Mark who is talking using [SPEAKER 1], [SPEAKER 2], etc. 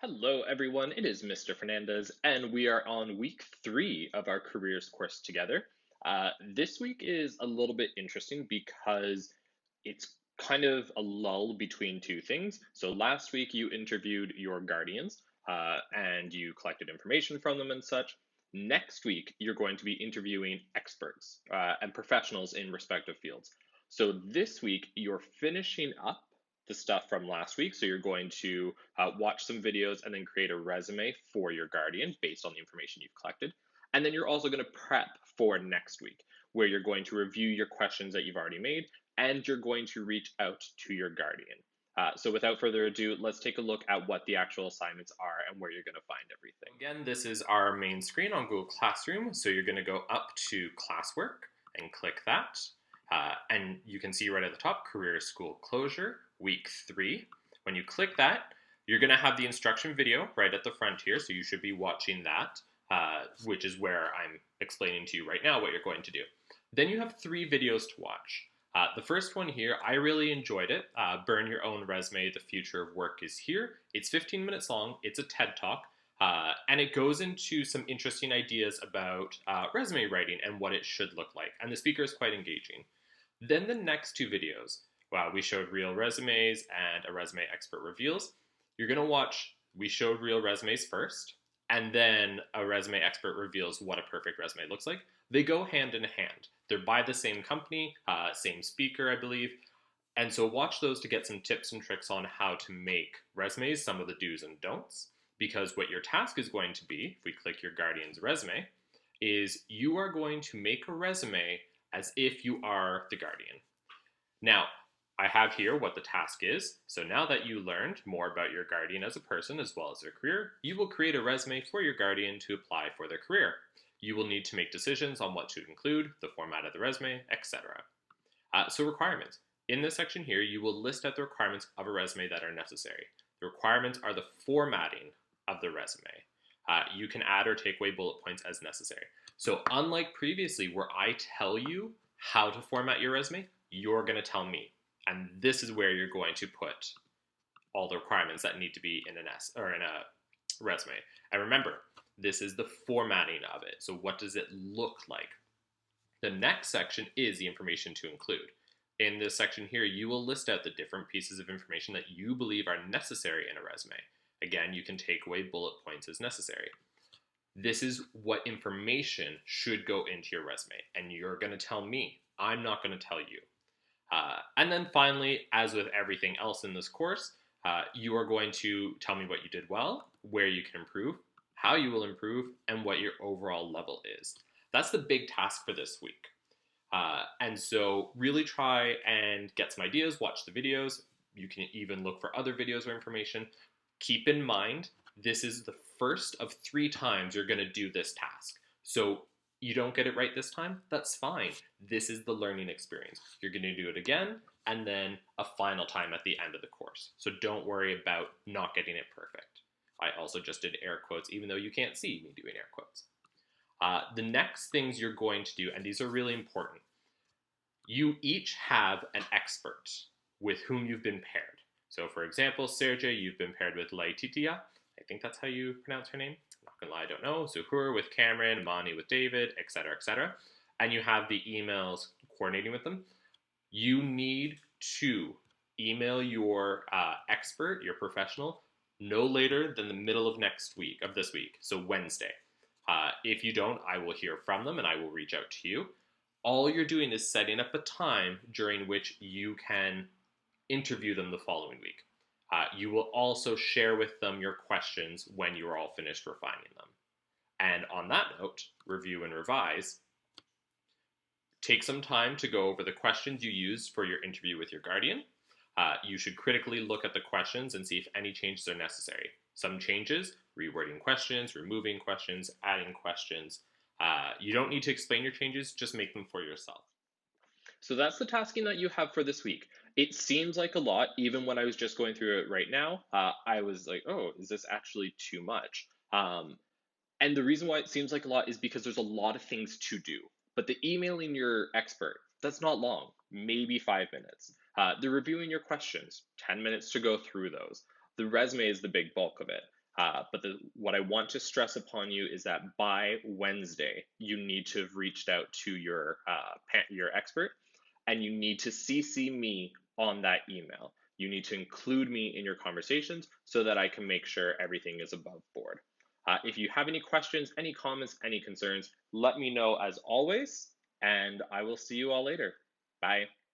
[SPEAKER 1] Hello, everyone. It is Mr. Fernandez, and we are on week 3 of our careers course together. This week is a little bit interesting because it's kind of a lull between two things. So, last week you interviewed your guardians and you collected information from them and such. Next week, you're going to be interviewing experts and professionals in respective fields. So, this week, you're finishing up the stuff from last week. So you're going to watch some videos and then create a resume for your guardian based on the information you've collected. And then you're also going to prep for next week, where you're going to review your questions that you've already made and you're going to reach out to your guardian. So without further ado, let's take a look at what the actual assignments are and where you're going to find everything.
[SPEAKER 2] Again, this is our main screen on Google Classroom. So you're going to go up to classwork and click that. And you can see right at the top, Career School Closure, Week 3. When you click that, you're going to have the instruction video right at the front here. So you should be watching that, which is where I'm explaining to you right now what you're going to do. Then you have 3 videos to watch. The first one here, I really enjoyed it. Burn Your Own Resume, The Future of Work is Here. It's 15 minutes long. It's a TED Talk. And it goes into some interesting ideas about resume writing and what it should look like. And the speaker is quite engaging. Then the next 2 videos, we showed real resumes and a resume expert reveals. You're going to watch We Showed Real Resumes first, and then a resume expert reveals what a perfect resume looks like. They go hand in hand. They're by the same company, same speaker, I believe. And so watch those to get some tips and tricks on how to make resumes, some of the do's and don'ts. Because what your task is going to be, if we click your guardian's resume, is you are going to make a resume as if you are the guardian. Now, I have here what the task is. So now that you learned more about your guardian as a person as well as their career, you will create a resume for your guardian to apply for their career. You will need to make decisions on what to include, the format of the resume, etc. So requirements. In this section here, you will list out the requirements of a resume that are necessary. The requirements are the formatting of the resume. You can add or take away bullet points as necessary. So unlike previously where I tell you how to format your resume, you're going to tell me. And this is where you're going to put all the requirements that need to be in a resume. And remember, this is the formatting of it. So what does it look like? The next section is the information to include. In this section here, you will list out the different pieces of information that you believe are necessary in a resume. Again, you can take away bullet points as necessary. This is what information should go into your resume, and you're going to tell me. I'm not going to tell you. And then finally, as with everything else in this course, you are going to tell me what you did well, where you can improve, how you will improve, and what your overall level is. That's the big task for this week. And so really try and get some ideas, watch the videos. You can even look for other videos or information. Keep in mind, this is the first of 3 times you're going to do this task. So you don't get it right this time, that's fine. This is the learning experience. You're going to do it again, and then a final time at the end of the course. So don't worry about not getting it perfect. I also just did air quotes, even though you can't see me doing air quotes. The next things you're going to do, and these are really important, you each have an expert with whom you've been paired. So for example, Sergey, you've been paired with Laetitia. I think that's how you pronounce her name. I'm not gonna lie, I don't know. Zuhur with Cameron, Mani with David, etc., etc. And you have the emails coordinating with them. You need to email your expert, your professional, no later than the middle of this week, so Wednesday. If you don't, I will hear from them and I will reach out to you. All you're doing is setting up a time during which you can interview them the following week. You will also share with them your questions when you're all finished refining them. And on that note, review and revise. Take some time to go over the questions you used for your interview with your guardian. You should critically look at the questions and see if any changes are necessary. Some changes, rewording questions, removing questions, adding questions. You don't need to explain your changes, just make them for yourself.
[SPEAKER 1] So that's the tasking that you have for this week. It seems like a lot, even when I was just going through it right now. I was like, oh, is this actually too much? And the reason why it seems like a lot is because there's a lot of things to do. But the emailing your expert, that's not long, maybe 5 minutes. The reviewing your questions, 10 minutes to go through those. The resume is the big bulk of it. What I want to stress upon you is that by Wednesday, you need to have reached out to your expert, and you need to CC me on that email. You need to include me in your conversations so that I can make sure everything is above board. If you have any questions, any comments, any concerns, let me know as always, and I will see you all later. Bye.